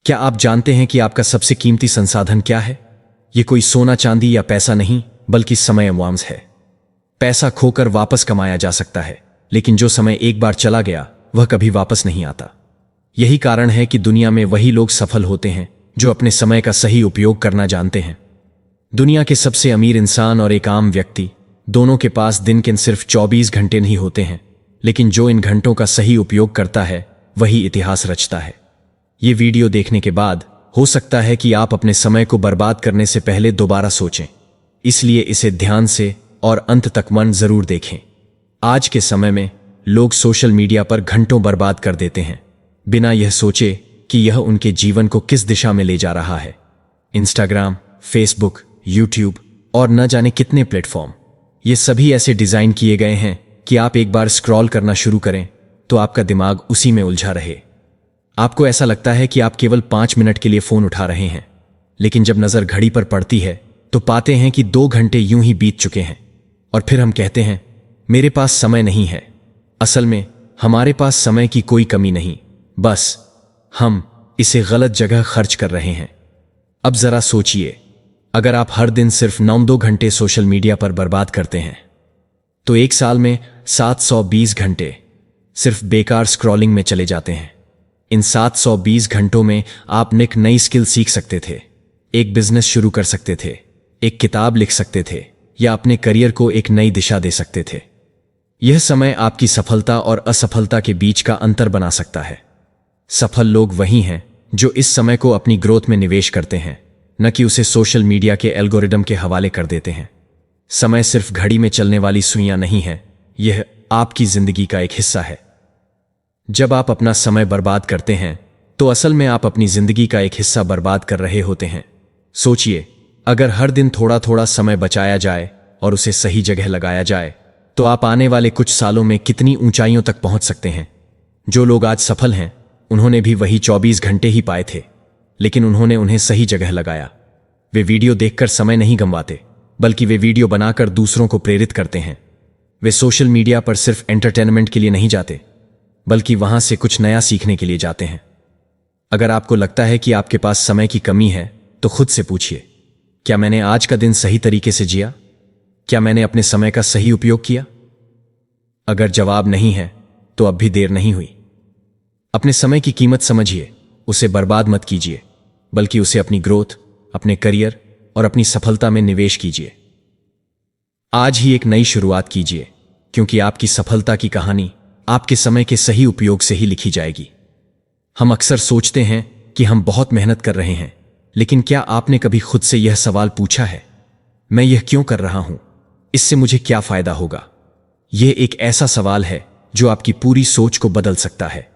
क्या आप जानते हैं कि आपका सबसे कीमती संसाधन क्या है? ये कोई सोना चांदी या पैसा नहीं, बल्कि समय मुआवजा है। पैसा खोकर वापस कमाया जा सकता है, लेकिन जो समय एक बार चला गया वह कभी वापस नहीं आता। यही कारण है कि दुनिया में वही लोग सफल होते हैं जो अपने समय का सही उपयोग करना जानते हैं। दुनिया के सबसे अमीर इंसान और एक आम व्यक्ति दोनों के पास दिन के सिर्फ 24 घंटे नहीं होते हैं, लेकिन जो इन घंटों का सही उपयोग करता है वही इतिहास रचता है। ये वीडियो देखने के बाद हो सकता है कि आप अपने समय को बर्बाद करने से पहले दोबारा सोचें, इसलिए इसे ध्यान से और अंत तक मन जरूर देखें। आज के समय में लोग सोशल मीडिया पर घंटों बर्बाद कर देते हैं, बिना यह सोचे कि यह उनके जीवन को किस दिशा में ले जा रहा है। इंस्टाग्राम, फेसबुक, यूट्यूब और न जाने कितने प्लेटफॉर्म, ये सभी ऐसे डिजाइन किए गए हैं कि आप एक बार स्क्रॉल करना शुरू करें तो आपका दिमाग उसी में उलझा रहे। आपको ऐसा लगता है कि आप केवल 5 मिनट के लिए फोन उठा रहे हैं, लेकिन जब नजर घड़ी पर पड़ती है तो पाते हैं कि 2 घंटे यूं ही बीत चुके हैं। और फिर हम कहते हैं मेरे पास समय नहीं है। असल में हमारे पास समय की कोई कमी नहीं, बस हम इसे गलत जगह खर्च कर रहे हैं। अब जरा सोचिए, अगर आप हर दिन सिर्फ 9-2 घंटे सोशल मीडिया पर बर्बाद करते हैं तो एक साल में 720 घंटे सिर्फ बेकार स्क्रॉलिंग में चले जाते हैं। इन 720 घंटों में आप एक नई स्किल सीख सकते थे, एक बिजनेस शुरू कर सकते थे, एक किताब लिख सकते थे या अपने करियर को एक नई दिशा दे सकते थे। यह समय आपकी सफलता और असफलता के बीच का अंतर बना सकता है। सफल लोग वही हैं जो इस समय को अपनी ग्रोथ में निवेश करते हैं, न कि उसे सोशल मीडिया के एल्गोरिदम के हवाले कर देते हैं। समय सिर्फ घड़ी में चलने वाली सुइयां नहीं है, यह आपकी जिंदगी का एक हिस्सा है। जब आप अपना समय बर्बाद करते हैं तो असल में आप अपनी जिंदगी का एक हिस्सा बर्बाद कर रहे होते हैं। सोचिए, अगर हर दिन थोड़ा थोड़ा समय बचाया जाए और उसे सही जगह लगाया जाए तो आप आने वाले कुछ सालों में कितनी ऊंचाइयों तक पहुंच सकते हैं। जो लोग आज सफल हैं उन्होंने भी वही 24 घंटे ही पाए थे, लेकिन उन्होंने उन्हें सही जगह लगाया। वे वीडियो देखकर समय नहीं गंवाते, बल्कि वे वीडियो बनाकर दूसरों को प्रेरित करते हैं। वे सोशल मीडिया पर सिर्फ एंटरटेनमेंट के लिए नहीं जाते, बल्कि वहां से कुछ नया सीखने के लिए जाते हैं। अगर आपको लगता है कि आपके पास समय की कमी है तो खुद से पूछिए, क्या मैंने आज का दिन सही तरीके से जिया? क्या मैंने अपने समय का सही उपयोग किया? अगर जवाब नहीं है तो अब भी देर नहीं हुई। अपने समय की कीमत समझिए, उसे बर्बाद मत कीजिए, बल्कि उसे अपनी ग्रोथ, अपने करियर और अपनी सफलता में निवेश कीजिए। आज ही एक नई शुरुआत कीजिए, क्योंकि आपकी सफलता की कहानी आपके समय के सही उपयोग से ही लिखी जाएगी। हम अक्सर सोचते हैं कि हम बहुत मेहनत कर रहे हैं, लेकिन क्या आपने कभी खुद से यह सवाल पूछा है, मैं यह क्यों कर रहा हूं? इससे मुझे क्या फायदा होगा? यह एक ऐसा सवाल है जो आपकी पूरी सोच को बदल सकता है।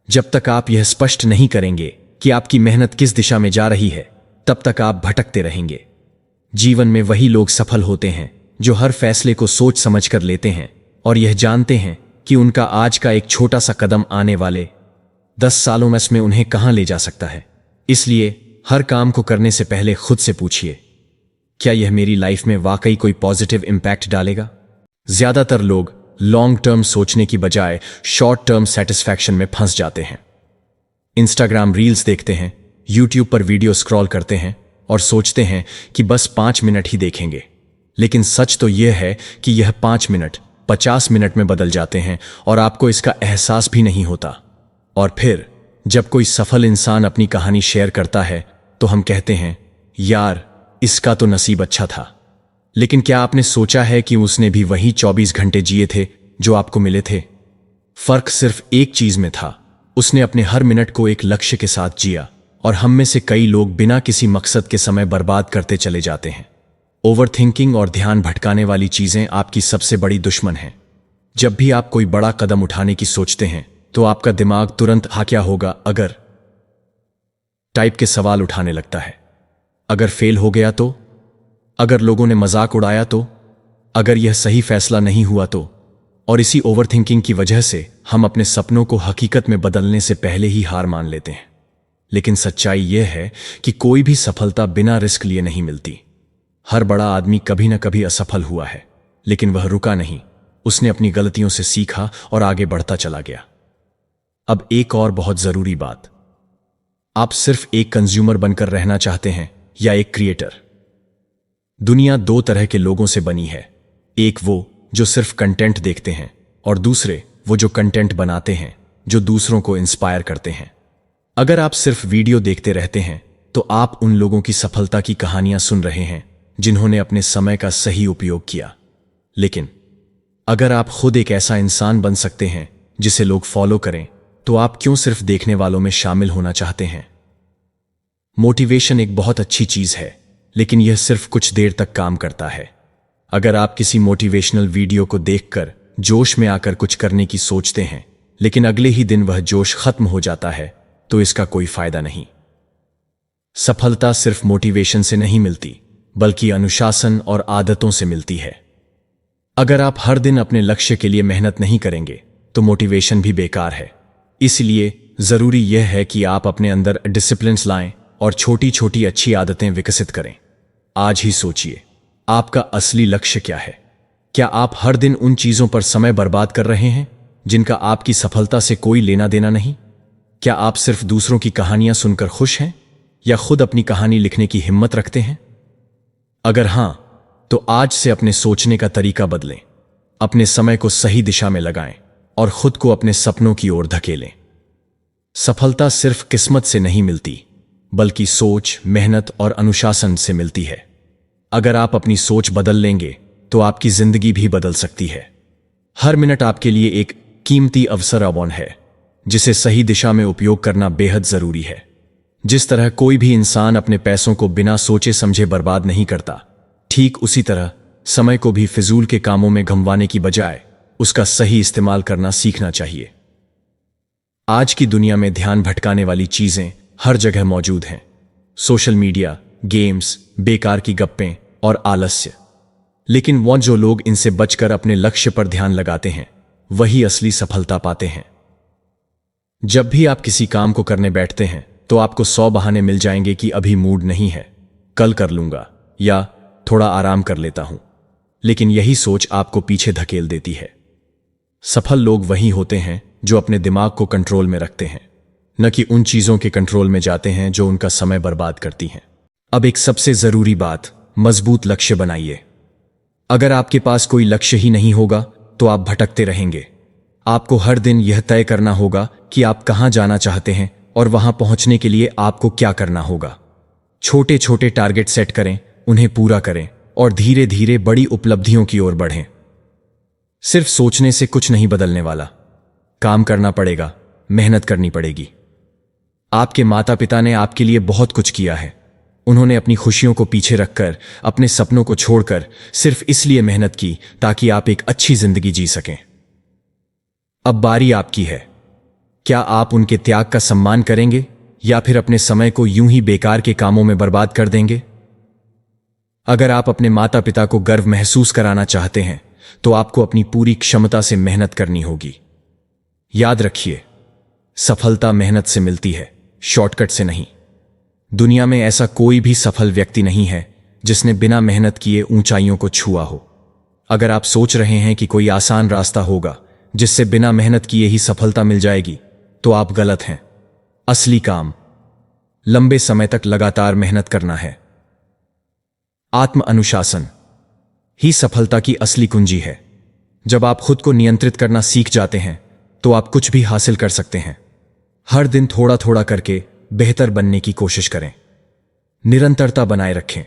जब तक आप यह स्पष्ट नहीं करेंगे कि आपकी मेहनत किस दिशा में जा रही है, तब तक आप भटकते रहेंगे। जीवन में वही लोग सफल होते हैं जो हर फैसले को सोच समझकर लेते हैं और यह जानते हैं कि उनका आज का एक छोटा सा कदम आने वाले 10 सालों में उन्हें कहां ले जा सकता है। इसलिए हर काम को करने से पहले खुद से पूछिए, क्या यह मेरी लाइफ में वाकई कोई पॉजिटिव इंपैक्ट डालेगा? ज्यादातर लोग लॉन्ग टर्म सोचने की बजाय शॉर्ट टर्म सेटिस्फैक्शन में फंस जाते हैं। इंस्टाग्राम रील्स देखते हैं, यूट्यूब पर वीडियो स्क्रॉल करते हैं और सोचते हैं कि बस 5 मिनट ही देखेंगे। लेकिन सच तो यह है कि यह 5 मिनट 50 मिनट में बदल जाते हैं और आपको इसका एहसास भी नहीं होता। और फिर जब कोई सफल इंसान अपनी कहानी शेयर करता है तो हम कहते हैं, यार इसका तो नसीब अच्छा था। लेकिन क्या आपने सोचा है कि उसने भी वही 24 घंटे जिए थे जो आपको मिले थे? फर्क सिर्फ एक चीज में था, उसने अपने हर मिनट को एक लक्ष्य के साथ जिया। और हम में से कई लोग बिना किसी मकसद के समय बर्बाद करते चले जाते हैं। ओवरथिंकिंग और ध्यान भटकाने वाली चीजें आपकी सबसे बड़ी दुश्मन हैं। जब भी आप कोई बड़ा कदम उठाने की सोचते हैं तो आपका दिमाग तुरंत क्या होगा अगर टाइप के सवाल उठाने लगता है। अगर फेल हो गया तो? अगर लोगों ने मजाक उड़ाया तो? अगर यह सही फैसला नहीं हुआ तो? और इसी ओवरथिंकिंग की वजह से हम अपने सपनों को हकीकत में बदलने से पहले ही हार मान लेते हैं। लेकिन सच्चाई यह है कि कोई भी सफलता बिना रिस्क लिए नहीं मिलती। हर बड़ा आदमी कभी न कभी असफल हुआ है, लेकिन वह रुका नहीं, उसने अपनी गलतियों से सीखा और आगे बढ़ता चला गया। अब एक और बहुत जरूरी बात, आप सिर्फ एक कंज्यूमर बनकर रहना चाहते हैं या एक क्रिएटर? दुनिया दो तरह के लोगों से बनी है, एक वो जो सिर्फ कंटेंट देखते हैं और दूसरे वो जो कंटेंट बनाते हैं, जो दूसरों को इंस्पायर करते हैं। अगर आप सिर्फ वीडियो देखते रहते हैं तो आप उन लोगों की सफलता की कहानियां सुन रहे हैं जिन्होंने अपने समय का सही उपयोग किया। लेकिन अगर आप खुद एक ऐसा इंसान बन सकते हैं जिसे लोग फॉलो करें, तो आप क्यों सिर्फ देखने वालों में शामिल होना चाहते हैं? मोटिवेशन एक बहुत अच्छी चीज है, लेकिन यह सिर्फ कुछ देर तक काम करता है। अगर आप किसी मोटिवेशनल वीडियो को देखकर जोश में आकर कुछ करने की सोचते हैं, लेकिन अगले ही दिन वह जोश खत्म हो जाता है, तो इसका कोई फायदा नहीं। सफलता सिर्फ मोटिवेशन से नहीं मिलती, बल्कि अनुशासन और आदतों से मिलती है। अगर आप हर दिन अपने लक्ष्य के लिए मेहनत नहीं करेंगे, तो मोटिवेशन भी बेकार है। इसलिए जरूरी यह है कि आप अपने अंदर डिसिप्लिन लाएं और छोटी छोटी अच्छी आदतें विकसित करें। आज ही सोचिए, आपका असली लक्ष्य क्या है? क्या आप हर दिन उन चीजों पर समय बर्बाद कर रहे हैं जिनका आपकी सफलता से कोई लेना देना नहीं? क्या आप सिर्फ दूसरों की कहानियां सुनकर खुश हैं या खुद अपनी कहानी लिखने की हिम्मत रखते हैं? अगर हां, तो आज से अपने सोचने का तरीका बदलें, अपने समय को सही दिशा में लगाएं और खुद को अपने सपनों की ओर धकेलें। सफलता सिर्फ किस्मत से नहीं मिलती, बल्कि सोच, मेहनत और अनुशासन से मिलती है। अगर आप अपनी सोच बदल लेंगे, तो आपकी जिंदगी भी बदल सकती है। हर मिनट आपके लिए एक कीमती अवसर अवॉन है, जिसे सही दिशा में उपयोग करना बेहद जरूरी है। जिस तरह कोई भी इंसान अपने पैसों को बिना सोचे समझे बर्बाद नहीं करता, ठीक उसी तरह समय को भी फिजूल के कामों में गंवाने की बजाय उसका सही इस्तेमाल करना सीखना चाहिए। आज की दुनिया में ध्यान भटकाने वाली चीजें हर जगह मौजूद हैं। सोशल मीडिया, गेम्स, बेकार की गप्पें और आलस्य। लेकिन वो जो लोग इनसे बचकर अपने लक्ष्य पर ध्यान लगाते हैं, वही असली सफलता पाते हैं। जब भी आप किसी काम को करने बैठते हैं, तो आपको 100 बहाने मिल जाएंगे कि अभी मूड नहीं है, कल कर लूंगा या थोड़ा आराम कर लेता हूं। लेकिन यही सोच आपको पीछे धकेल देती है। सफल लोग वही होते हैं जो अपने दिमाग को कंट्रोल में रखते हैं, न कि उन चीजों के कंट्रोल में जाते हैं जो उनका समय बर्बाद करती हैं। अब एक सबसे जरूरी बात, मजबूत लक्ष्य बनाइए। अगर आपके पास कोई लक्ष्य ही नहीं होगा, तो आप भटकते रहेंगे। आपको हर दिन यह तय करना होगा कि आप कहां जाना चाहते हैं और वहां पहुंचने के लिए आपको क्या करना होगा। छोटे छोटे टारगेट सेट करें, उन्हें पूरा करें और धीरे धीरे बड़ी उपलब्धियों की ओर बढ़ें। सिर्फ सोचने से कुछ नहीं बदलने वाला, काम करना पड़ेगा, मेहनत करनी पड़ेगी। आपके माता पिता ने आपके लिए बहुत कुछ किया है। उन्होंने अपनी खुशियों को पीछे रखकर, अपने सपनों को छोड़कर सिर्फ इसलिए मेहनत की ताकि आप एक अच्छी जिंदगी जी सकें। अब बारी आपकी है। क्या आप उनके त्याग का सम्मान करेंगे या फिर अपने समय को यूं ही बेकार के कामों में बर्बाद कर देंगे? अगर आप अपने माता पिता को गर्व महसूस कराना चाहते हैं, तो आपको अपनी पूरी क्षमता से मेहनत करनी होगी। याद रखिए, सफलता मेहनत से मिलती है, शॉर्टकट से नहीं। दुनिया में ऐसा कोई भी सफल व्यक्ति नहीं है जिसने बिना मेहनत किए ऊंचाइयों को छुआ हो। अगर आप सोच रहे हैं कि कोई आसान रास्ता होगा जिससे बिना मेहनत किए ही सफलता मिल जाएगी, तो आप गलत हैं। असली काम लंबे समय तक लगातार मेहनत करना है। आत्म अनुशासन ही सफलता की असली कुंजी है। जब आप खुद को नियंत्रित करना सीख जाते हैं, तो आप कुछ भी हासिल कर सकते हैं। हर दिन थोड़ा थोड़ा करके बेहतर बनने की कोशिश करें। निरंतरता बनाए रखें,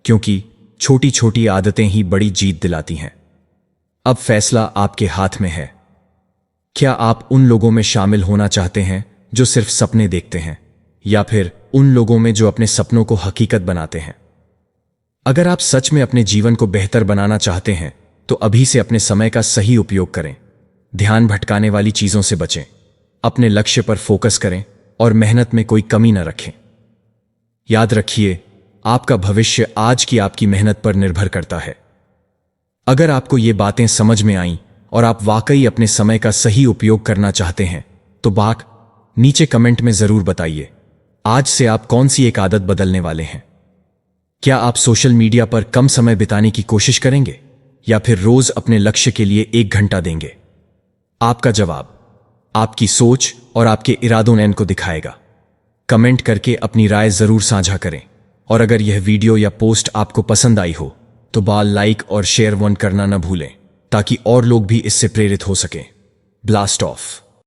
क्योंकि छोटी छोटी आदतें ही बड़ी जीत दिलाती हैं। अब फैसला आपके हाथ में है। क्या आप उन लोगों में शामिल होना चाहते हैं जो सिर्फ सपने देखते हैं, या फिर उन लोगों में जो अपने सपनों को हकीकत बनाते हैं? अगर आप सच में अपने जीवन को बेहतर बनाना चाहते हैं, तो अभी से अपने समय का सही उपयोग करें। ध्यान भटकाने वाली चीजों से बचें, अपने लक्ष्य पर फोकस करें और मेहनत में कोई कमी न रखें। याद रखिए, आपका भविष्य आज की आपकी मेहनत पर निर्भर करता है। अगर आपको ये बातें समझ में आईं और आप वाकई अपने समय का सही उपयोग करना चाहते हैं, तो नीचे कमेंट में जरूर बताइए, आज से आप कौन सी एक आदत बदलने वाले हैं। क्या आप सोशल मीडिया पर कम समय बिताने की कोशिश करेंगे या फिर रोज अपने लक्ष्य के लिए 1 घंटा देंगे? आपका जवाब आपकी सोच और आपके इरादों ने इनको दिखाएगा। कमेंट करके अपनी राय जरूर साझा करें। और अगर यह वीडियो या पोस्ट आपको पसंद आई हो तो लाइक और शेयर करना न भूलें, ताकि और लोग भी इससे प्रेरित हो सकें। Blast of.